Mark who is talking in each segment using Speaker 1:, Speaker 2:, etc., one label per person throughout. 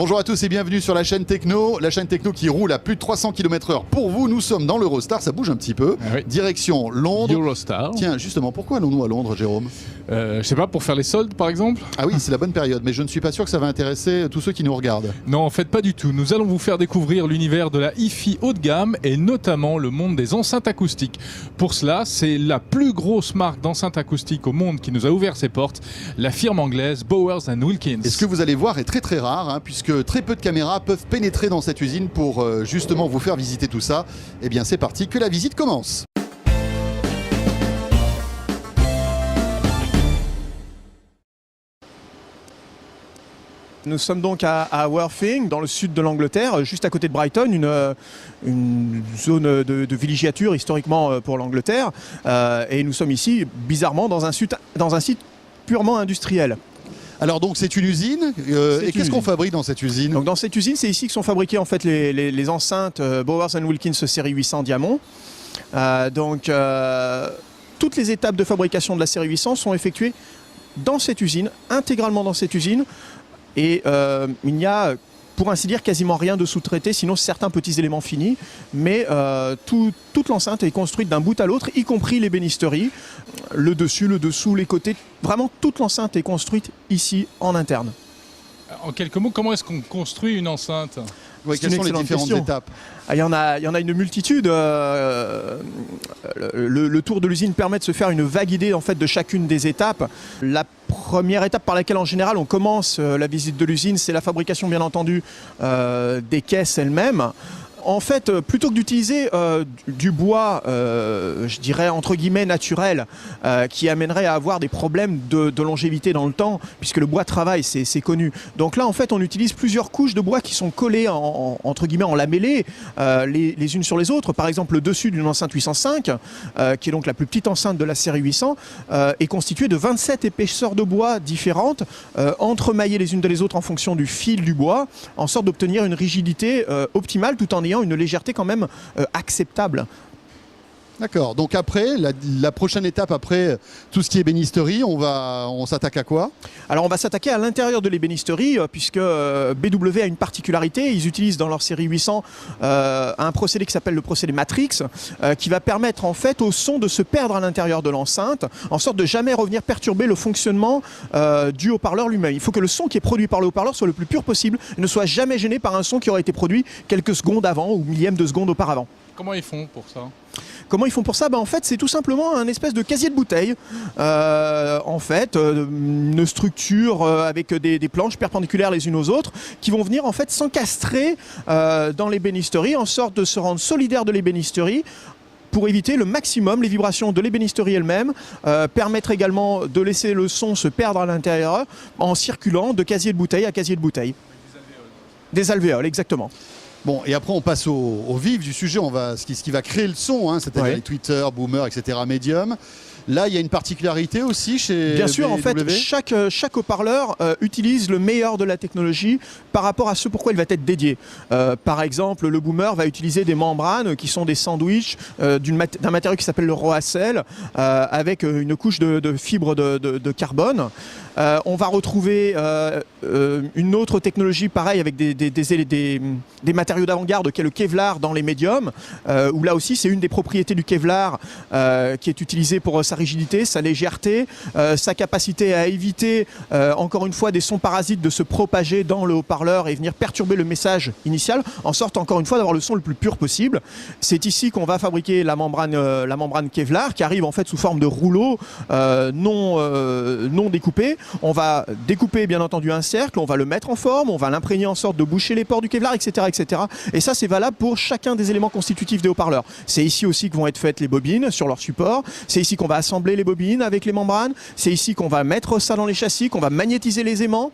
Speaker 1: Bonjour à tous et bienvenue sur la chaîne Techno qui roule à plus de 300 km/h. Pour vous, nous sommes dans l'Eurostar, ça bouge un petit peu.
Speaker 2: Ah oui.
Speaker 1: Direction Londres.
Speaker 2: Eurostar.
Speaker 1: Tiens, justement, pourquoi allons-nous à Londres, Jérôme?
Speaker 2: Je sais pas, pour faire les soldes par exemple?
Speaker 1: Ah oui, c'est la bonne période, mais je ne suis pas sûr que ça va intéresser tous ceux qui nous regardent.
Speaker 2: Non, en fait pas du tout. Nous allons vous faire découvrir l'univers de la hi-fi haut de gamme et notamment le monde des enceintes acoustiques. Pour cela, c'est la plus grosse marque d'enceintes acoustiques au monde qui nous a ouvert ses portes, la firme anglaise Bowers & Wilkins.
Speaker 1: Et ce que vous allez voir est très très rare, hein, puisque très peu de caméras peuvent pénétrer dans cette usine pour justement vous faire visiter tout ça. Eh bien c'est parti, que la visite commence.
Speaker 3: Nous sommes donc à Worthing, dans le sud de l'Angleterre, juste à côté de Brighton, une zone de villégiature historiquement pour l'Angleterre. Et nous sommes ici, bizarrement, dans un site purement industriel.
Speaker 1: Alors donc c'est une usine, et qu'est-ce qu'on fabrique dans cette usine?
Speaker 3: Donc dans cette usine, c'est ici que sont fabriquées en fait les enceintes Bowers & Wilkins série 800 Diamond. Toutes les étapes de fabrication de la série 800 sont effectuées dans cette usine, intégralement dans cette usine. Et il n'y a, pour ainsi dire, quasiment rien de sous-traité, sinon certains petits éléments finis. Mais toute l'enceinte est construite d'un bout à l'autre, y compris l'ébénisterie, le dessus, le dessous, les côtés. Vraiment, toute l'enceinte est construite ici, en interne.
Speaker 2: En quelques mots, comment est-ce qu'on construit une enceinte?
Speaker 1: Ouais, quelles sont les différentes étapes?
Speaker 3: Il y en a une multitude. Le tour de l'usine permet de se faire une vague idée en fait, de chacune des étapes. La première étape par laquelle en général on commence la visite de l'usine, c'est la fabrication bien entendu des caisses elles-mêmes. En fait, plutôt que d'utiliser du bois, je dirais entre guillemets naturel, qui amènerait à avoir des problèmes de longévité dans le temps, puisque le bois de travail, c'est connu. Donc là, en fait, on utilise plusieurs couches de bois qui sont collées entre guillemets en lamellé, les unes sur les autres. Par exemple, le dessus d'une enceinte 805, qui est donc la plus petite enceinte de la série 800, est constituée de 27 épaisseurs de bois différentes, entremaillées les unes des autres en fonction du fil du bois, en sorte d'obtenir une rigidité optimale tout en ayant une légèreté quand même acceptable.
Speaker 1: D'accord, donc après, la prochaine étape après tout ce qui est ébénisterie, on s'attaque à quoi?
Speaker 3: Alors on va s'attaquer à l'intérieur de l'ébénisterie puisque BW a une particularité, ils utilisent dans leur série 800 un procédé qui s'appelle le procédé Matrix qui va permettre en fait au son de se perdre à l'intérieur de l'enceinte en sorte de jamais revenir perturber le fonctionnement du haut-parleur lui-même. Il faut que le son qui est produit par le haut-parleur soit le plus pur possible et ne soit jamais gêné par un son qui aurait été produit quelques secondes avant ou millièmes de seconde auparavant.
Speaker 2: Comment ils font pour ça?
Speaker 3: Comment ils font pour ça? En fait, c'est tout simplement un espèce de casier de bouteille. Une structure avec des planches perpendiculaires les unes aux autres qui vont venir en fait s'encastrer dans l'ébénisterie en sorte de se rendre solidaire de l'ébénisterie pour éviter le maximum les vibrations de l'ébénisterie elle-même, permettre également de laisser le son se perdre à l'intérieur en circulant de casier de bouteille à casier de bouteille. Des alvéoles, exactement.
Speaker 1: Bon, et après on passe au vif du sujet, ce qui va créer le son, hein, c'est-à-dire les Twitter, Boomer, etc., Medium. Là, il y a une particularité aussi chez
Speaker 3: Bien sûr,
Speaker 1: BW.
Speaker 3: en fait, chaque haut-parleur utilise le meilleur de la technologie par rapport à ce pourquoi il va être dédié. Par exemple, le Boomer va utiliser des membranes qui sont des sandwichs d'un matériau qui s'appelle le Roacel avec une couche de fibres de carbone. On va retrouver une autre technologie pareille avec des matériaux d'avant-garde qui est le Kevlar dans les médiums, où là aussi c'est une des propriétés du Kevlar qui est utilisée pour sa rigidité, sa légèreté, sa capacité à éviter encore une fois des sons parasites de se propager dans le haut-parleur et venir perturber le message initial, en sorte encore une fois d'avoir le son le plus pur possible. C'est ici qu'on va fabriquer la membrane Kevlar qui arrive en fait sous forme de rouleau non découpé. On va découper bien entendu un cercle, on va le mettre en forme, on va l'imprégner en sorte de boucher les pores du Kevlar, etc., etc. Et ça, c'est valable pour chacun des éléments constitutifs des haut-parleurs. C'est ici aussi que vont être faites les bobines sur leur support. C'est ici qu'on va assembler les bobines avec les membranes. C'est ici qu'on va mettre ça dans les châssis, qu'on va magnétiser les aimants.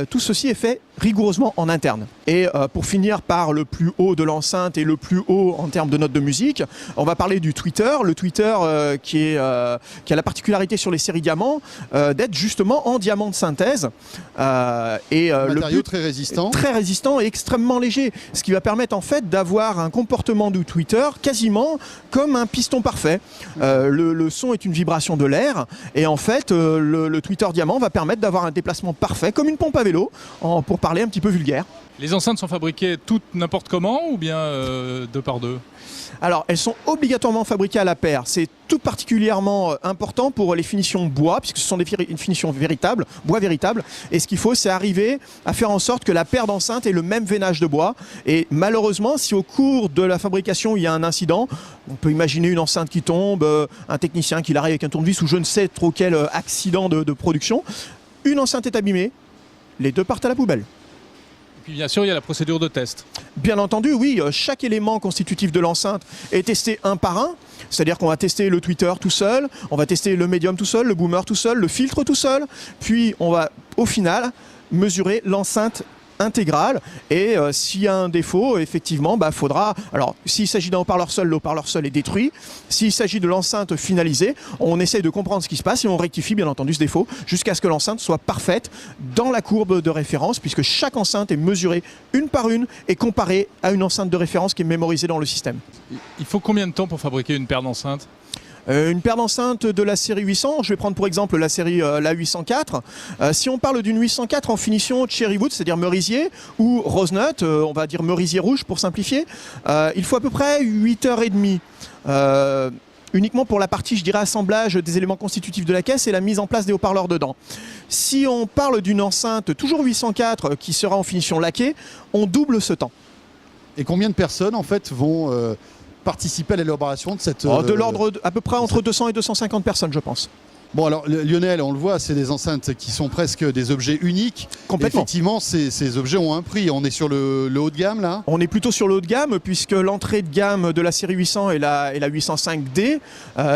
Speaker 3: Tout ceci est fait rigoureusement en interne. Et pour finir par le plus haut de l'enceinte et le plus haut en termes de notes de musique, on va parler du tweeter. Le tweeter qui a la particularité sur les séries diamants d'être justement en diamant de synthèse.
Speaker 1: Matériau très résistant.
Speaker 3: Très résistant et extrêmement léger. Ce qui va permettre en fait d'avoir un comportement du tweeter quasiment comme un piston parfait. Le son est une vibration de l'air et en fait le tweeter diamant va permettre d'avoir un déplacement parfait comme une pompe à vélo, pour parler un petit peu vulgaire.
Speaker 2: Les enceintes sont fabriquées toutes n'importe comment ou bien deux par deux?
Speaker 3: Alors, elles sont obligatoirement fabriquées à la paire. C'est tout particulièrement important pour les finitions bois, puisque ce sont des finitions véritables, bois véritable. Et ce qu'il faut, c'est arriver à faire en sorte que la paire d'enceintes ait le même veinage de bois. Et malheureusement, si au cours de la fabrication, il y a un incident, on peut imaginer une enceinte qui tombe, un technicien qui l'arrive avec un tournevis ou je ne sais trop quel accident de production. Une enceinte est abîmée, les deux partent à la poubelle.
Speaker 2: Et puis bien sûr, il y a la procédure de test.
Speaker 3: Bien entendu, oui, chaque élément constitutif de l'enceinte est testé un par un. C'est-à-dire qu'on va tester le tweeter tout seul, on va tester le médium tout seul, le boomer tout seul, le filtre tout seul. Puis on va au final mesurer l'enceinte intégrale et s'il y a un défaut, effectivement, faudra... Alors, s'il s'agit d'un haut-parleur seul, le haut-parleur seul est détruit. S'il s'agit de l'enceinte finalisée, on essaye de comprendre ce qui se passe et on rectifie bien entendu ce défaut jusqu'à ce que l'enceinte soit parfaite dans la courbe de référence, puisque chaque enceinte est mesurée une par une et comparée à une enceinte de référence qui est mémorisée dans le système.
Speaker 2: Il faut combien de temps pour fabriquer une paire d'enceintes?
Speaker 3: Une paire d'enceintes de la série 800, je vais prendre pour exemple la série la 804. Si on parle d'une 804 en finition cherrywood, c'est-à-dire merisier, ou rosenut, on va dire merisier rouge pour simplifier, il faut à peu près 8h30. Uniquement pour la partie, je dirais, assemblage des éléments constitutifs de la caisse et la mise en place des haut-parleurs dedans. Si on parle d'une enceinte toujours 804 qui sera en finition laquée, on double ce temps.
Speaker 1: Et combien de personnes en fait vont participer à l'élaboration de cette...
Speaker 3: De l'ordre à peu près entre 200 et 250 personnes, je pense.
Speaker 1: Bon alors Lionel, on le voit, c'est des enceintes qui sont presque des objets uniques.
Speaker 3: Complètement.
Speaker 1: Effectivement, ces objets ont un prix. On est sur le haut de gamme là.
Speaker 3: On est plutôt sur le haut de gamme puisque l'entrée de gamme de la série 800 est la 805D,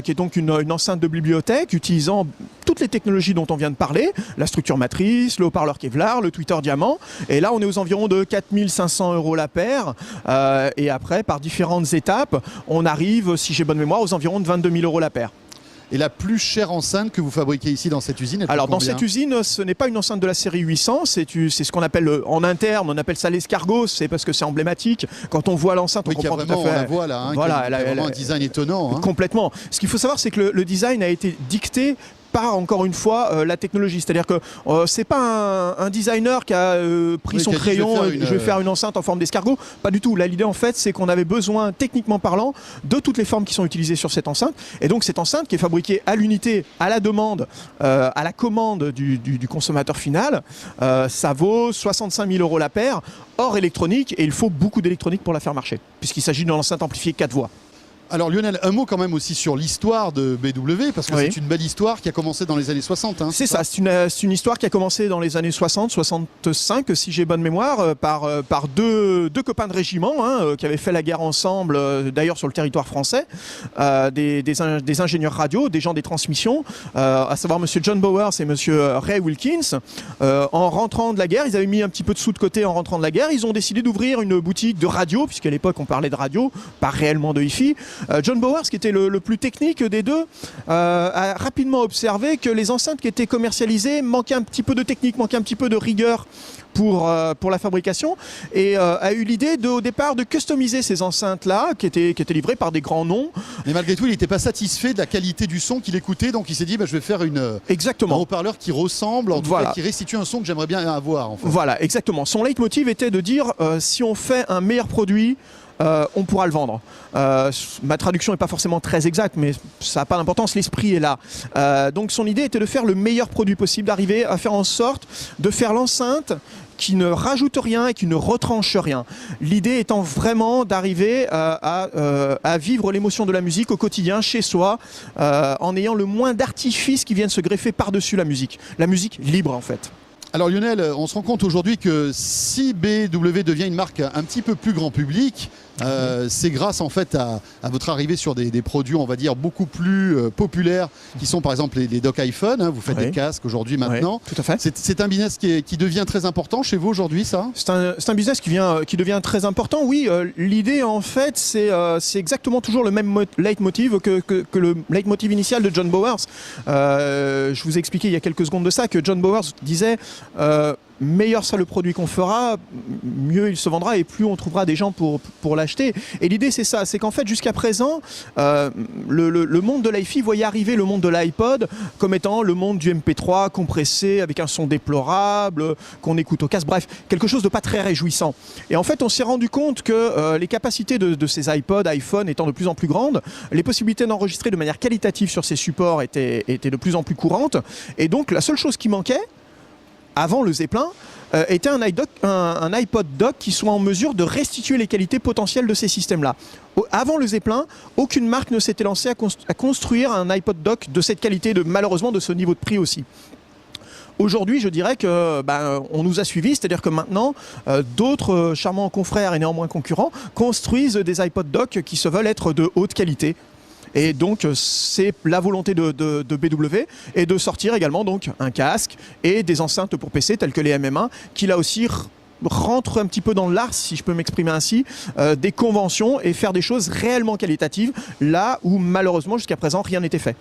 Speaker 3: qui est donc une enceinte de bibliothèque utilisant toutes les technologies dont on vient de parler, la structure matrice, le haut-parleur Kevlar, le tweeter diamant. Et là, on est aux environs de 4500 € la paire. Et après, par différentes étapes, on arrive, si j'ai bonne mémoire, aux environs de 22 000 € la paire.
Speaker 1: Et la plus chère enceinte que vous fabriquez ici dans cette usine,
Speaker 3: alors dans cette usine, ce n'est pas une enceinte de la série 800, c'est ce qu'on appelle en interne, on appelle ça l'escargot, c'est parce que c'est emblématique. Quand on voit l'enceinte, on comprend tout à fait.
Speaker 1: On la voit là, voilà, elle a vraiment un design étonnant. Hein.
Speaker 3: Complètement. Ce qu'il faut savoir, c'est que le design a été dicté par, encore une fois, la technologie. C'est-à-dire que c'est pas un designer qui a pris son crayon et je vais faire une enceinte en forme d'escargot. Pas du tout. Là, l'idée, en fait, c'est qu'on avait besoin, techniquement parlant, de toutes les formes qui sont utilisées sur cette enceinte. Et donc, cette enceinte qui est fabriquée à l'unité, à la demande, à la commande du consommateur final, ça vaut 65 000 € la paire, hors électronique. Et il faut beaucoup d'électronique pour la faire marcher, puisqu'il s'agit d'une enceinte amplifiée 4 voix.
Speaker 1: Alors Lionel, un mot quand même aussi sur l'histoire de BW, parce que c'est une belle histoire qui a commencé dans les années 60. Hein,
Speaker 3: c'est ça, c'est une histoire qui a commencé dans les années 60, 65, si j'ai bonne mémoire, par deux copains de régiment qui avaient fait la guerre ensemble, d'ailleurs sur le territoire français, des ingénieurs radio, des gens des transmissions, à savoir monsieur John Bowers et monsieur Ray Wilkins. En rentrant de la guerre, ils avaient mis un petit peu de sous de côté en rentrant de la guerre, ils ont décidé d'ouvrir une boutique de radio, puisqu'à l'époque on parlait de radio, pas réellement de hi-fi. John Bowers, qui était le plus technique des deux, a rapidement observé que les enceintes qui étaient commercialisées manquaient un petit peu de technique, manquaient un petit peu de rigueur pour la fabrication, et a eu l'idée au départ de customiser ces enceintes-là, qui étaient livrées par des grands noms.
Speaker 1: Mais malgré tout, il n'était pas satisfait de la qualité du son qu'il écoutait, donc il s'est dit je vais faire un haut-parleur qui ressemble, en tout cas, qui restitue un son que j'aimerais bien avoir. En fait.
Speaker 3: Voilà, exactement. Son leitmotiv était de dire si on fait un meilleur produit, on pourra le vendre. Ma traduction n'est pas forcément très exacte, mais ça n'a pas d'importance, l'esprit est là. Donc son idée était de faire le meilleur produit possible, d'arriver à faire en sorte de faire l'enceinte qui ne rajoute rien et qui ne retranche rien. L'idée étant vraiment d'arriver à vivre l'émotion de la musique au quotidien, chez soi, en ayant le moins d'artifices qui viennent se greffer par-dessus la musique libre en fait.
Speaker 1: Alors Lionel, on se rend compte aujourd'hui que si BW devient une marque un petit peu plus grand public, c'est grâce en fait à votre arrivée sur des produits, on va dire, beaucoup plus populaires, qui sont par exemple les docks iPhone. Vous faites des casques aujourd'hui maintenant.
Speaker 3: Tout à fait.
Speaker 1: C'est un business qui devient très important chez vous aujourd'hui, ça?
Speaker 3: C'est un business qui devient très important, oui. L'idée en fait, c'est exactement toujours le même leitmotiv que le leitmotiv initial de John Bowers. Je vous ai expliqué il y a quelques secondes de ça que John Bowers disait meilleur sera le produit qu'on fera, mieux il se vendra et plus on trouvera des gens pour l'acheter. Et l'idée c'est ça, c'est qu'en fait jusqu'à présent, le monde de l'iFi voyait arriver le monde de l'iPod comme étant le monde du MP3 compressé avec un son déplorable, qu'on écoute au casque, bref, quelque chose de pas très réjouissant. Et en fait on s'est rendu compte que les capacités de ces iPod, iPhone étant de plus en plus grandes, les possibilités d'enregistrer de manière qualitative sur ces supports étaient de plus en plus courantes. Et donc la seule chose qui manquait, avant le Zeppelin, était un iPod dock qui soit en mesure de restituer les qualités potentielles de ces systèmes-là. Avant le Zeppelin, aucune marque ne s'était lancée à construire un iPod dock de cette qualité, malheureusement de ce niveau de prix aussi. Aujourd'hui, je dirais que on nous a suivis, c'est-à-dire que maintenant, d'autres charmants confrères et néanmoins concurrents construisent des iPod dock qui se veulent être de haute qualité. Et donc c'est la volonté de BW et de sortir également donc un casque et des enceintes pour PC telles que les MM1 qui là aussi rentrent un petit peu dans l'art, si je peux m'exprimer ainsi, des conventions et faire des choses réellement qualitatives là où malheureusement jusqu'à présent rien n'était fait.